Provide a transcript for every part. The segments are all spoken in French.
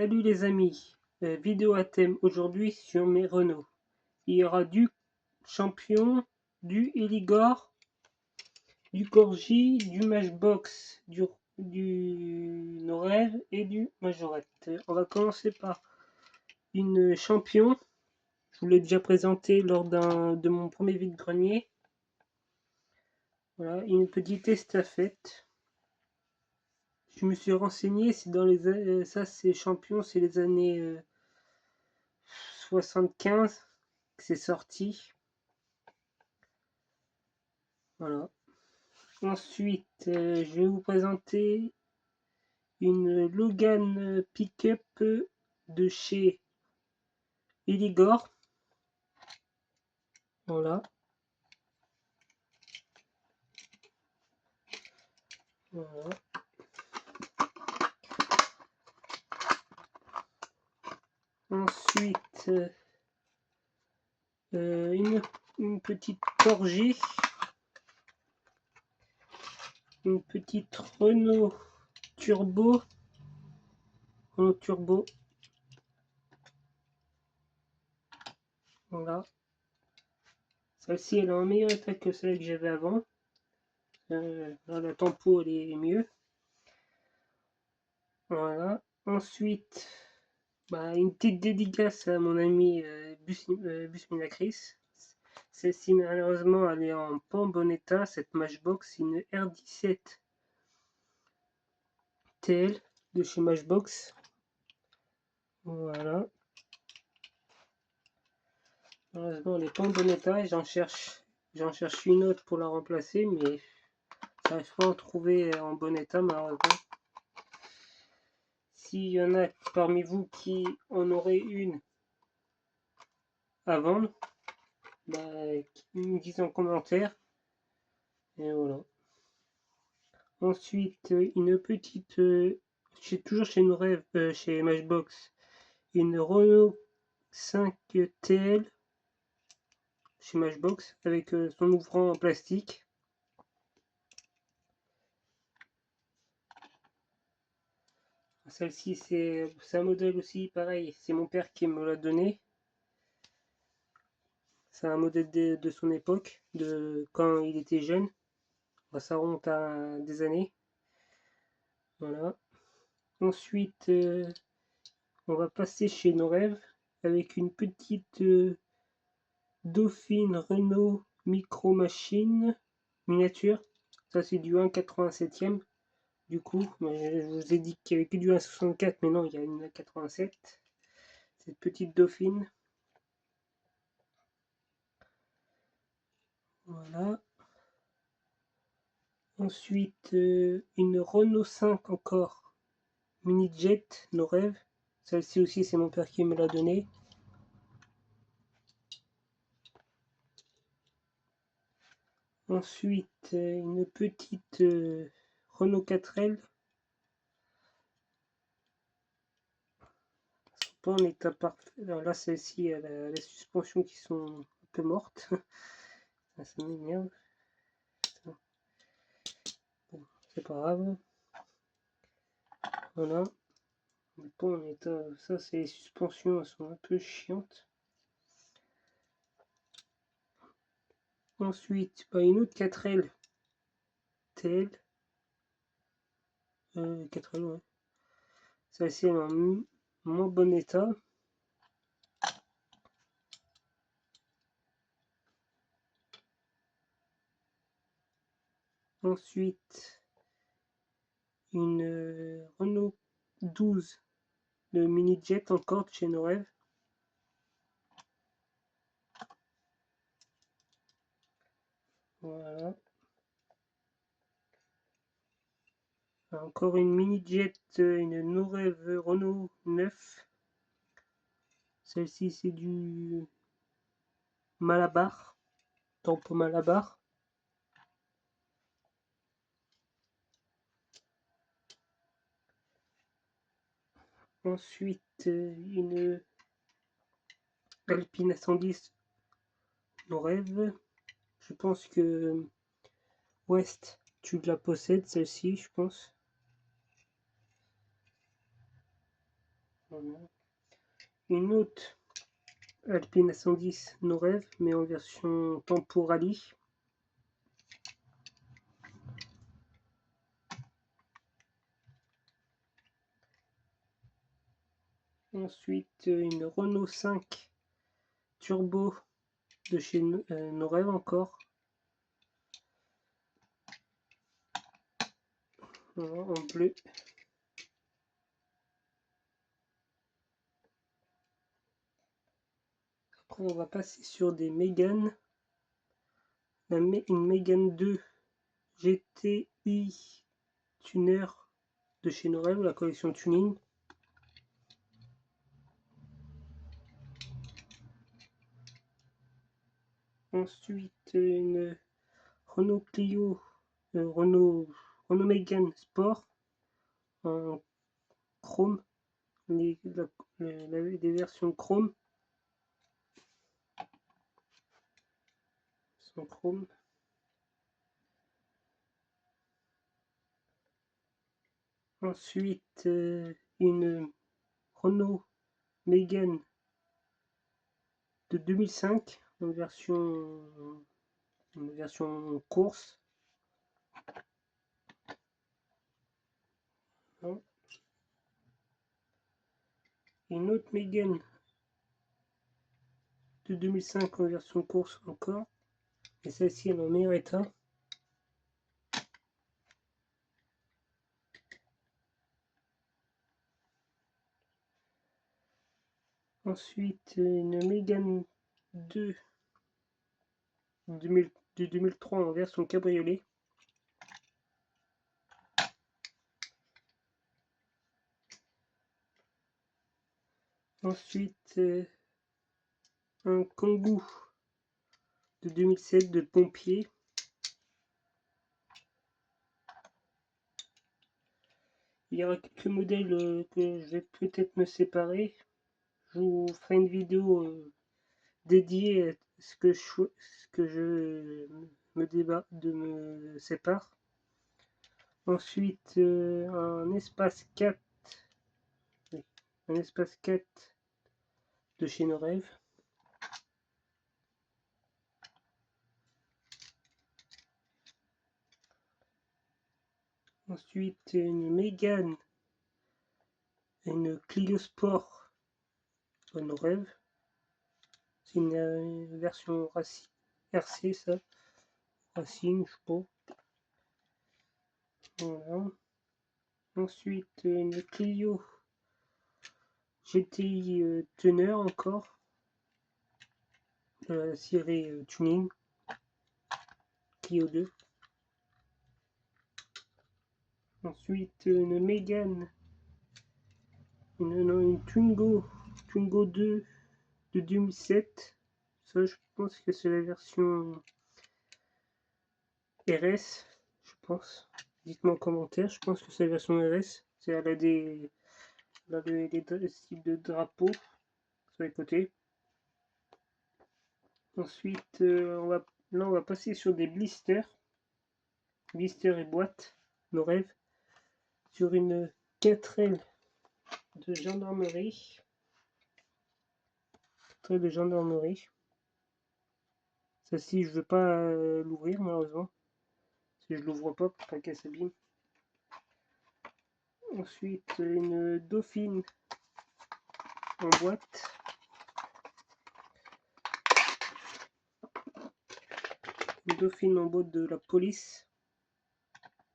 Salut les amis, vidéo à thème aujourd'hui sur mes Renault. Il y aura du Champion, du Eligor, du Corgi, du Matchbox, du Norev et du Majorette. On va commencer par une Champion. Je vous l'ai déjà présenté lors de mon premier vide-grenier. Voilà, une petite estafette. Je me suis renseigné, c'est dans les ça c'est Champion, c'est les années 75 que c'est sorti. Voilà. Ensuite, je vais vous présenter une Logan Pickup de chez Eligor. Voilà. Voilà. Ensuite, une petite Corgi. Une petite Renault Turbo. Renault Turbo. Voilà. Celle-ci, elle est en meilleur état que celle que j'avais avant. Là, la tempo, elle est mieux. Voilà. Ensuite, une petite dédicace à mon ami Busminacris. Celle-ci, malheureusement, elle est en pas bon état. Cette Matchbox, une R17 TL de chez Matchbox. Voilà. Malheureusement, elle est pas en bon état et j'en cherche une autre pour la remplacer, mais j'arrive pas à en trouver en bon état, malheureusement. S'il y en a parmi vous qui en auraient une à vendre, qu'ils me disent en commentaire. Et voilà. Ensuite, une petite, toujours chez Norev, chez Matchbox, une Renault 5 TL chez Matchbox avec son ouvrant en plastique. Celle-ci, c'est un modèle aussi pareil, c'est mon père qui me l'a donné. C'est un modèle de son époque, de quand il était jeune. Ça remonte à des années. Voilà. Ensuite, on va passer chez Norev avec une petite Dauphine Renault Micro Machine miniature. Ça, c'est du 1,87e. Du coup, je vous ai dit qu'il n'y avait que du 1,64, mais non, il y a une 1,87. Cette petite Dauphine. Voilà. Ensuite, une Renault 5 encore. Mini Jet, nos rêves. Celle-ci aussi, c'est mon père qui me l'a donnée. Ensuite, une petite Renault 4L. Pas en état parfait. Alors là, celle-ci, elle a les suspensions qui sont un peu mortes. Ça m'énerve. Bon, c'est pas grave. Voilà. Pas en état. Ça, c'est les suspensions, elles sont un peu chiantes. Ensuite, une autre 4L TL. 4L, ouais. Celle-ci, elle est en moins bon état. Ensuite, une Renault 12 de mini jet encore de chez Norev. Voilà. Encore une mini jet, une Norev Renault 9. Celle-ci, c'est du Malabar, tempo Malabar. Ensuite, une Alpine A110 Norev. Je pense que West, tu la possèdes, celle-ci, je pense. Voilà. Une autre Alpine A110 No Rêve, mais en version Tempo Rally. Ensuite, une Renault 5 Turbo de chez No Rêve encore. Voilà, en bleu. Après, on va passer sur des Mégane. Une Mégane 2 GTI Tuner de chez No Rêve, la collection Tuning. Ensuite, une Renault Clio, Renault Mégane Sport en chrome, des versions chrome. Sans chrome. Ensuite, une Renault Mégane de 2005 en version course. Une autre Mégane de 2005 en version course encore. Et celle-ci est en meilleur état. Ensuite, une Mégane 2 de 2003 en version cabriolet. Ensuite, un Kangoo de 2007 de pompier. Il y aura quelques modèles que je vais peut-être me séparer. Je vous ferai une vidéo dédiée à ce que je me sépare. Ensuite, un espace 4. Oui, un espace 4 de chez No Rêve. Ensuite, une Mégane, une Clio Sport de No Rêve. C'est une version RC, ça. Racing, je crois. Voilà. Ensuite, une Clio GTI Tuner encore. De la série Tuning. Clio 2. Ensuite, une Mégane. Une Twingo 2 de 2007. Ça, je pense que c'est la version RS, je pense. Dites-moi en commentaire, je pense que c'est la version RS. Elle a des styles de drapeau sur les côtés. Ensuite, là on va passer sur des blisters. Blisters et boîtes, No Rêve. Sur une 4L de gendarmerie. 4L de gendarmerie. Celle-ci, je ne veux pas l'ouvrir malheureusement. Si je l'ouvre pas pour pas qu'elle s'abîme. Ensuite, une Dauphine en boîte. Une Dauphine en boîte de la police.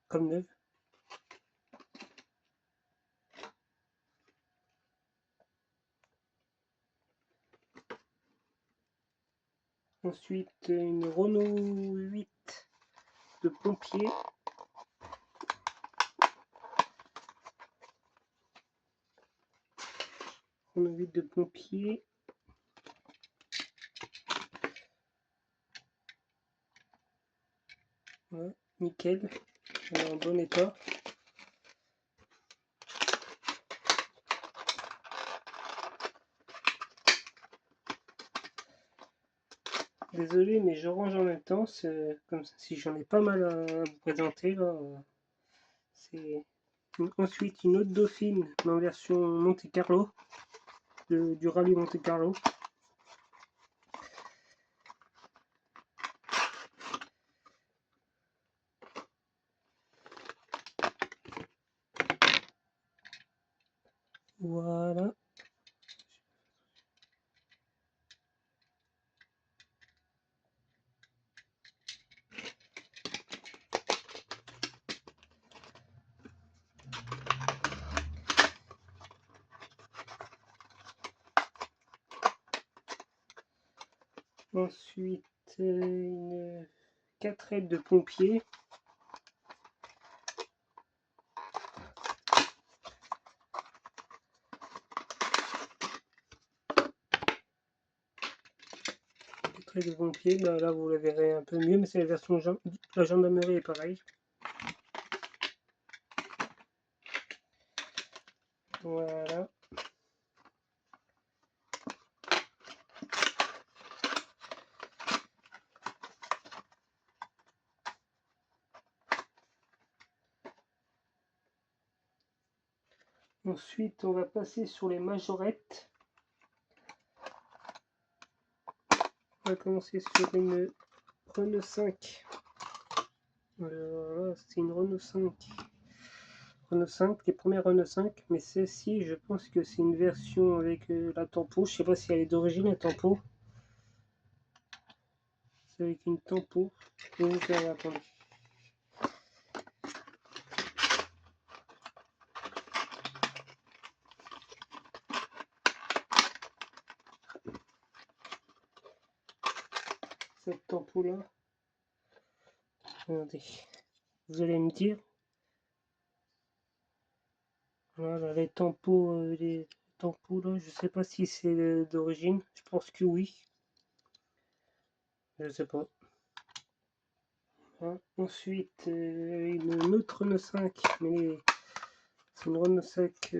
Comme neuve. Ensuite, une Renault 8 de pompier. Renault 8 de pompier. Ouais, nickel. Elle est en bon état. Désolé, mais je range en même temps. C'est comme ça, si j'en ai pas mal à vous présenter là. C'est Ensuite, une autre Dauphine, mais en version Monte Carlo, du rallye Monte Carlo. Voilà. Ensuite, une 4 aides de pompier. De pompier, bah là vous la verrez un peu mieux, mais c'est la version la gendarmerie est pareil. Voilà. Ensuite, on va passer sur les majorettes. On va commencer sur une Renault 5. Voilà, c'est une Renault 5. Renault 5, les premières Renault 5, mais celle-ci, je pense que c'est une version avec la tempo. Je sais pas si elle est d'origine la tempo. C'est avec une tempo. Donc, attendez. Cette tempo là. Attendez. Vous allez me dire. Voilà, les tampons là, je sais pas si c'est d'origine, je pense que oui. Je sais pas. Hein. Ensuite, une autre Renault 5, mais c'est une Renault 5,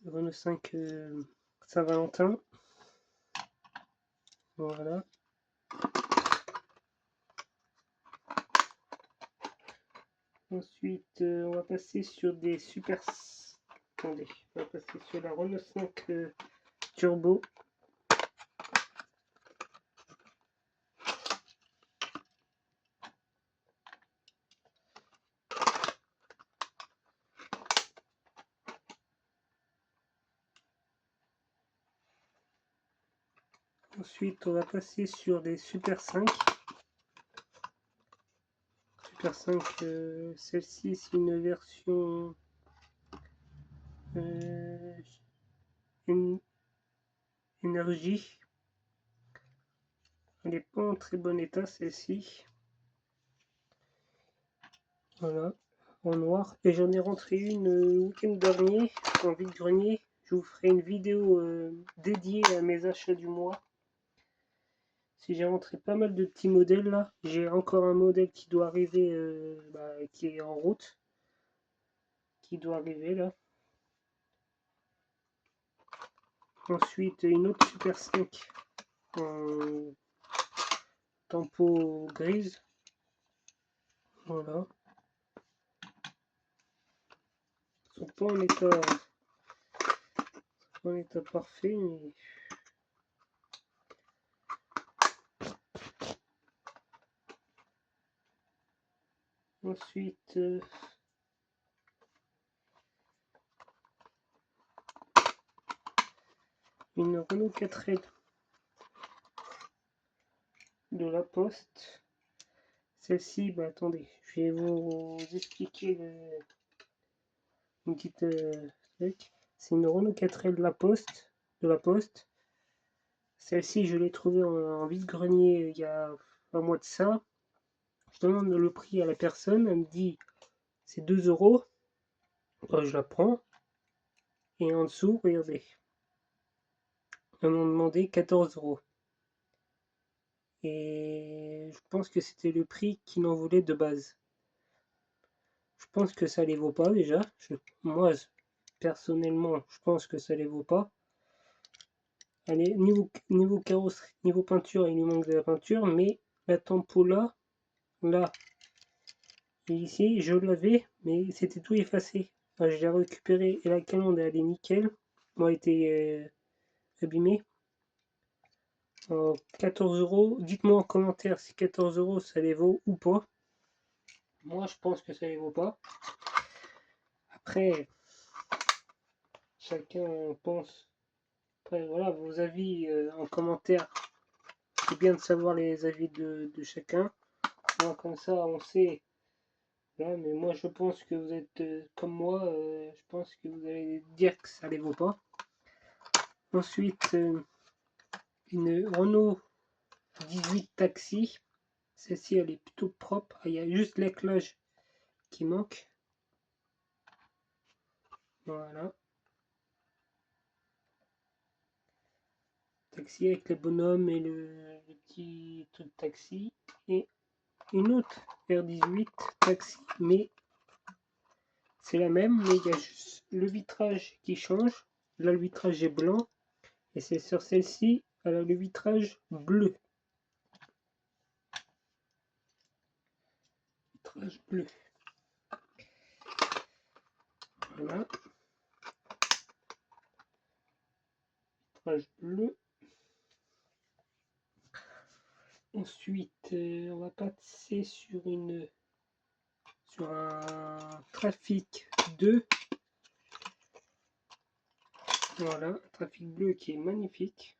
Renault 5 Saint-Valentin. Voilà. Ensuite, on va passer sur des super. Attendez, on va passer sur la Renault 5 Turbo. Ensuite, on va passer sur des Super 5. Super 5, celle-ci, c'est une version énergie. Elle n'est pas en très bon état, celle-ci. Voilà, en noir. Et j'en ai rentré une le week-end dernier, en vide-grenier. Je vous ferai une vidéo dédiée à mes achats du mois. Si j'ai rentré pas mal de petits modèles là, j'ai encore un modèle qui doit arriver, qui est en route, qui doit arriver là. Ensuite, une autre Super 5 en tempo grise. Voilà. Ils sont pas en état parfait, mais ensuite, une Renault 4L de la Poste. Celle-ci, bah attendez, je vais vous expliquer une petite truc. C'est une Renault 4L de la Poste. Celle-ci, je l'ai trouvée en vide-grenier il y a un mois de ça. Je demande le prix à la personne, elle me dit c'est 2 euros. Je la prends. Et en dessous, regardez, ils m'ont demandé 14 euros. Et je pense que c'était le prix qu'ils en voulaient de base. Je pense que ça les vaut pas déjà. Moi, personnellement, je pense que ça les vaut pas. Allez, niveau carrosserie, niveau peinture, il lui manque de la peinture, mais la tempo là, et ici je l'avais, mais c'était tout effacé. Enfin, je l'ai récupéré et la calandre elle est nickel. Moi, elle était abîmée. 14 euros. Dites-moi en commentaire si 14 euros ça les vaut ou pas. Moi, je pense que ça les vaut pas. Après, chacun pense. Après, voilà, vos avis en commentaire. C'est bien de savoir les avis de chacun. Moi, comme ça, on sait. Voilà, mais moi, je pense que vous êtes comme moi. Je pense que vous allez dire que ça les vaut pas. Ensuite, une Renault 18 Taxi. Celle-ci, elle est plutôt propre. Il y a juste l'éclairage qui manque. Voilà. Taxi avec les bonhommes et le petit truc taxi. Et une autre R18 Taxi, mais c'est la même, mais il y a juste le vitrage qui change. Là, le vitrage est blanc. Et c'est sur celle-ci, elle a le vitrage bleu. Vitrage bleu. Voilà. Vitrage bleu. Ensuite, on va passer sur un Trafic 2. Voilà, un Trafic bleu qui est magnifique.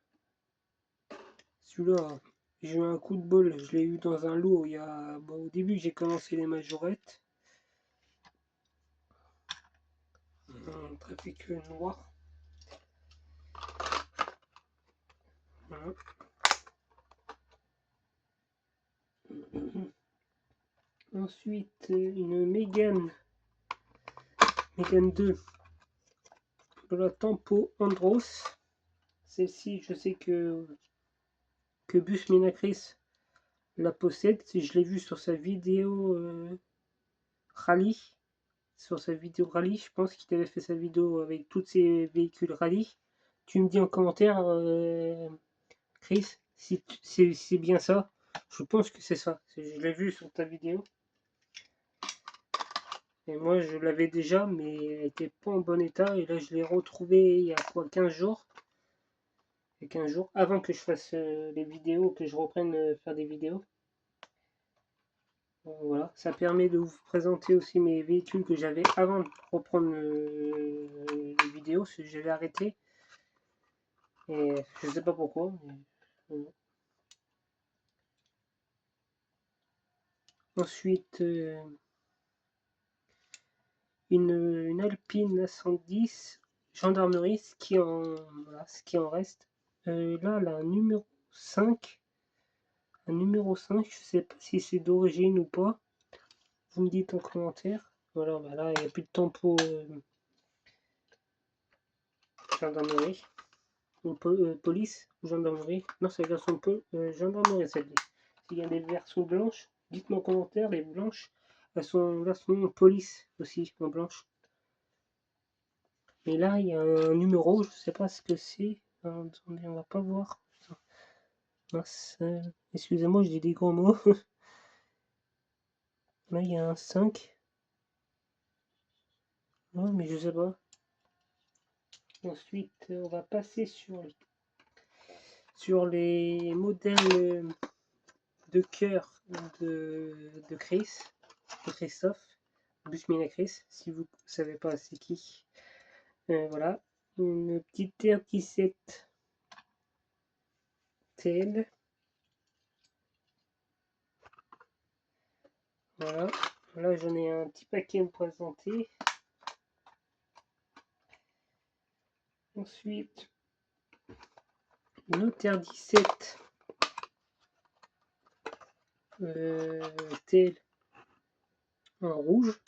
Celui-là, j'ai eu un coup de bol, je l'ai eu dans un lot il y a. Bon, au début, j'ai commencé les majorettes. Un Trafic noir. Voilà. Ensuite, une Mégane 2 de la Tempo Andros. Celle-ci, je sais que Bus Minacris la possède. Je l'ai vu sur sa vidéo rallye. Sur sa vidéo rallye, je pense qu'il avait fait sa vidéo avec tous ses véhicules rallye. Tu me dis en commentaire, Chris, si c'est bien ça. Je pense que c'est ça. Je l'ai vu sur ta vidéo. Et moi, je l'avais déjà, mais elle était pas en bon état. Et là, je l'ai retrouvé il y a quoi, 15 jours. Et 15 jours avant que je fasse les vidéos, que je reprenne faire des vidéos. Voilà, ça permet de vous présenter aussi mes véhicules que j'avais avant de reprendre les vidéos, parce que j'avais arrêté. Et je sais pas pourquoi. Mais, voilà. Ensuite, une Alpine A110 gendarmerie, ce qui en reste. Là, elle a un numéro 5. Un numéro 5, je sais pas si c'est d'origine ou pas. Vous me dites en commentaire. Voilà, bah là, il n'y a plus de tempo gendarmerie. Ou police ou gendarmerie. Non, c'est la version gendarmerie celle-ci. S'il y a des versions blanches, dites-moi en commentaire. Les blanches, elles sont en version police aussi, en blanche. Mais là, il y a un numéro, je sais pas ce que c'est. Attendez, on va pas voir. Mince, excusez-moi, je dis des gros mots. Là, il y a un 5. Non, mais je sais pas. Ensuite, on va passer sur les modèles de cœur de Christophe, Busmina Chris, si vous ne savez pas c'est qui. Voilà, une petite R17 TL. Voilà, là j'en ai un petit paquet à vous présenter. Ensuite, une autre R17 TL en rouge,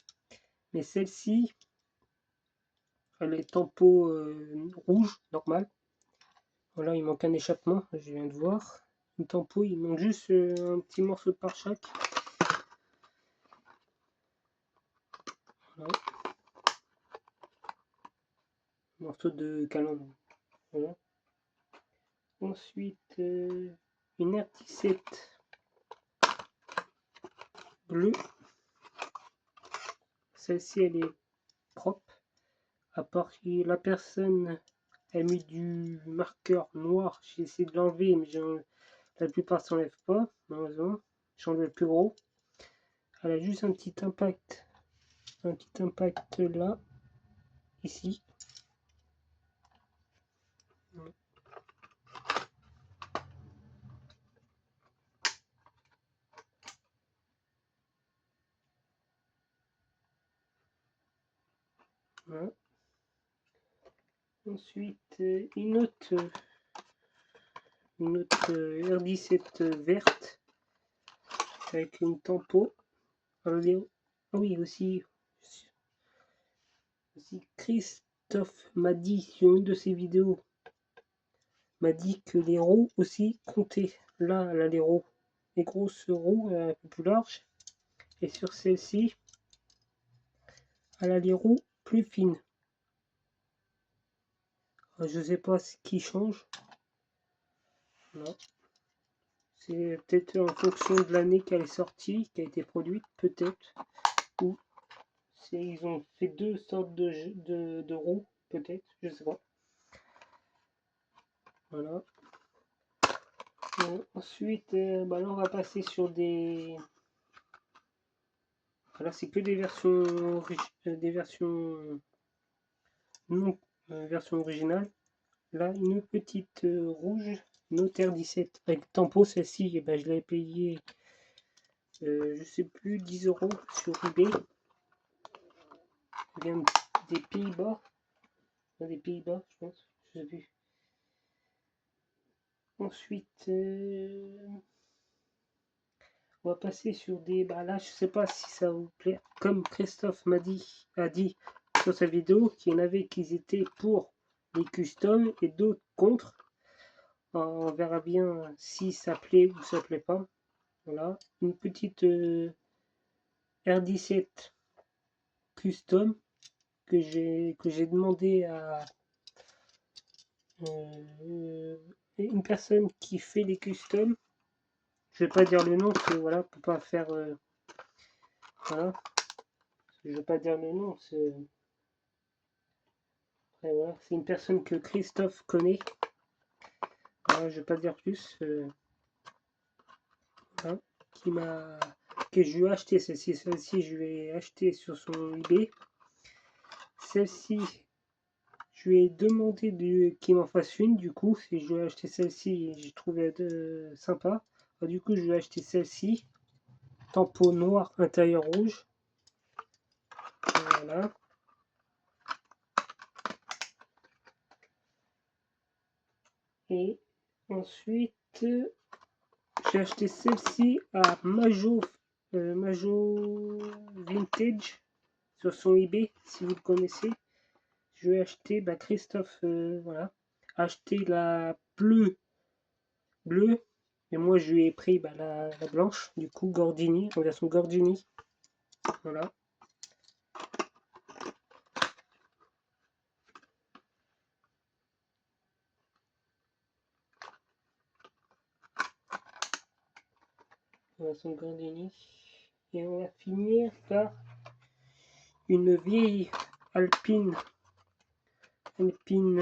mais celle-ci, elle est tempo rouge, normal. Voilà, il manque un échappement, je viens de voir. Une tempo, il manque juste un petit morceau de pare-choc. Voilà. Morceau de calandre. Voilà. Ensuite, une R17 bleue. Celle-ci, elle est propre. À part que la personne a mis du marqueur noir. J'ai essayé de l'enlever, mais la plupart s'enlève pas, malheureusement. J'enlève le plus gros. Elle a juste un petit impact là, ici. Voilà. Ensuite, une autre R17 verte avec une tempo. Ah oui, aussi Christophe m'a dit sur une de ses vidéos, m'a dit que les roues aussi comptaient. Là, elle a les grosses roues un peu plus larges. Et sur celle-ci, elle a les roues plus fines. Je sais pas ce qui change. Non. C'est peut-être en fonction de l'année qu'elle est sortie, qui a été produite, peut-être. Ou ils ont fait deux sortes de roues, peut-être, je sais pas. Voilà. Ensuite, là on va passer sur des... Voilà, c'est que des versions non version originale. Là, une petite rouge Notaire 17 avec tempo. Celle-ci, je l'ai payé, je sais plus, 10 € sur eBay. Elle vient des Pays-Bas. Des Pays-Bas, je pense. Je sais plus. Ensuite, on va passer sur des... là, je sais pas si ça vous plaît. Comme Christophe a dit sur sa vidéo, qu'il y en avait qui étaient pour les customs et d'autres contre. On verra bien si ça plaît ou ça plaît pas. Voilà, une petite R17 custom que j'ai demandé à une personne qui fait les customs. Je vais pas dire le nom, parce que voilà, pour pas faire voilà. Je vais pas dire le nom, voilà, c'est une personne que Christophe connaît. Voilà, je vais pas dire plus. Voilà, que je lui ai acheté celle-ci. Celle-ci, je l'ai acheté sur son eBay. Celle-ci, je lui ai demandé qu'il m'en fasse une. Du coup, si je lui ai acheté celle-ci, j'ai trouvé sympa. Alors, du coup, je lui ai acheté celle-ci. Tempo noir, intérieur rouge. Voilà. Et ensuite, j'ai acheté celle-ci à Majo Vintage sur son eBay, si vous le connaissez. Je vais acheter, Christophe, voilà, acheté la bleue, et moi je lui ai pris la blanche, du coup Gordini, en version Gordini. Voilà. En version Gordini. Et on va finir par une vieille Alpine. C'est une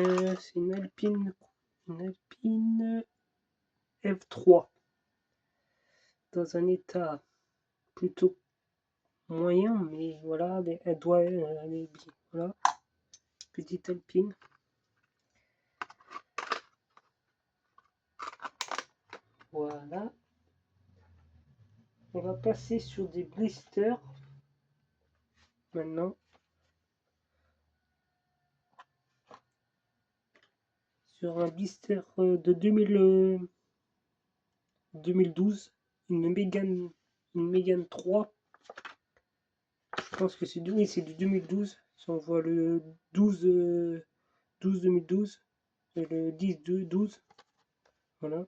Alpine F3 dans un état plutôt moyen, mais voilà, elle doit aller bien. Voilà, petite Alpine. Voilà. On va passer sur des blisters maintenant. Sur un blister de 2012, une Mégane 3. Je pense que c'est du 2012. Si on voit le 12 2012 et le 10 12. Voilà.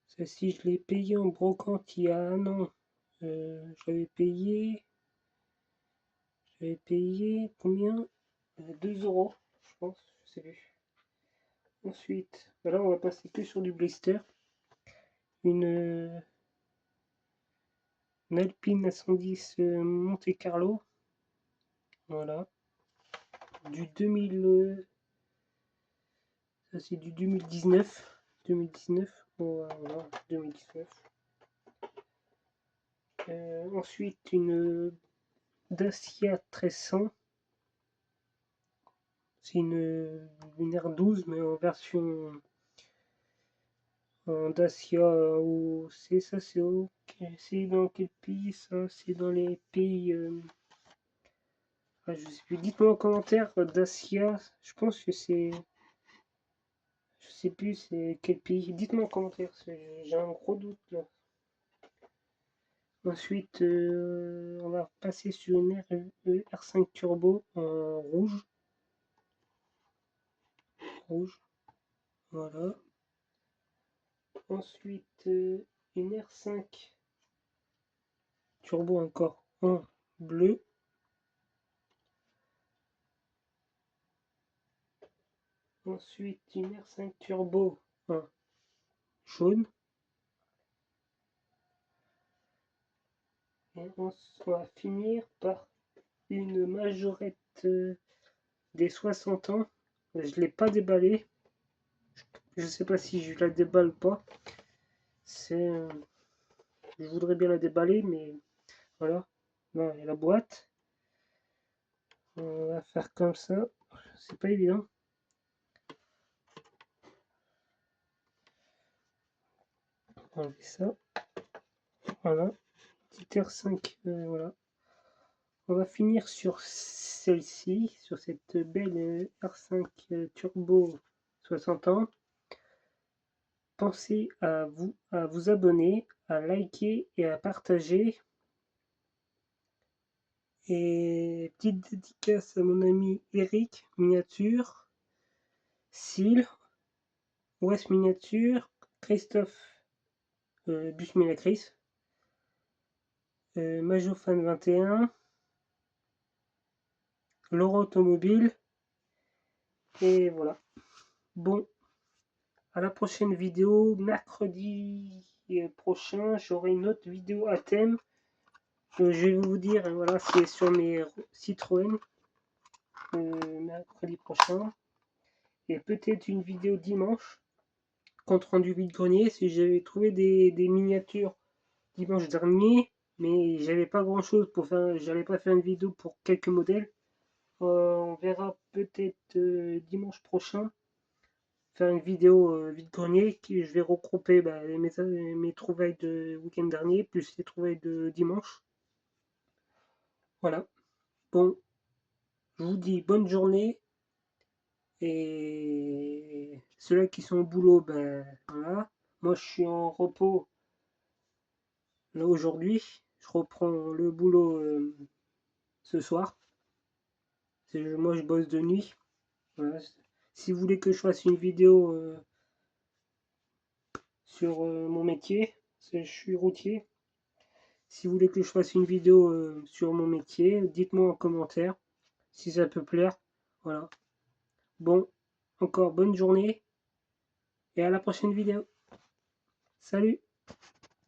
Celle-ci, je l'ai payé en brocante il y a un an. J'avais payé combien? 2 €, je pense, je sais plus. Ensuite, là on va passer que sur du blister. Une Une Alpine A110 Monte Carlo. Voilà. Du 2000. Ça c'est du 2019. 2019. Voilà, 2019. Ensuite une Dacia 1300. C'est une R12 mais en version en Dacia c'est ça c'est dans quel pays ça? C'est dans les pays je sais plus. Dites-moi en commentaire Dacia, je pense que c'est je sais plus c'est quel pays. Dites-moi en commentaire, j'ai un gros doute là. Ensuite on va passer sur une R5 Turbo en rouge. Voilà. Ensuite une R5 Turbo encore en bleu. Ensuite une R5 Turbo en jaune. Et on va finir par une majorette des 60 ans. Je l'ai pas déballée. Je sais pas si je la déballe ou pas. Je voudrais bien la déballer, mais voilà. Non, il y a la boîte. On va faire comme ça. C'est pas évident. Enlever ça. Voilà. Petite R5. Voilà. On va finir sur celle-ci, sur cette belle R5 Turbo 60 ans. Pensez à vous abonner, à liker et à partager. Et petite dédicace à mon ami Eric Miniature, Syl, West Miniature, Christophe Bus Minacris, Majofan 21, Laurent Automobile. Et voilà. Bon, à la prochaine vidéo, mercredi prochain, j'aurai une autre vidéo à thème. Je vais vous dire, voilà, c'est sur mes Citroën, mercredi prochain. Et peut-être une vidéo dimanche, compte rendu vide-grenier, si j'avais trouvé des miniatures dimanche dernier, mais j'avais pas grand chose pour faire, j'allais pas faire une vidéo pour quelques modèles. On verra peut-être dimanche prochain faire une vidéo vide-grenier qui je vais regrouper mes trouvailles de week-end dernier plus les trouvailles de dimanche. Voilà. Bon, je vous dis bonne journée et ceux-là qui sont au boulot, ben voilà. Moi je suis en repos là aujourd'hui. Je reprends le boulot ce soir. Moi je bosse de nuit. Voilà. Si vous voulez que je fasse une vidéo sur mon métier, je suis routier. Si vous voulez que je fasse une vidéo sur mon métier, dites-moi en commentaire si ça peut plaire. Voilà. Bon, encore bonne journée et à la prochaine vidéo. Salut!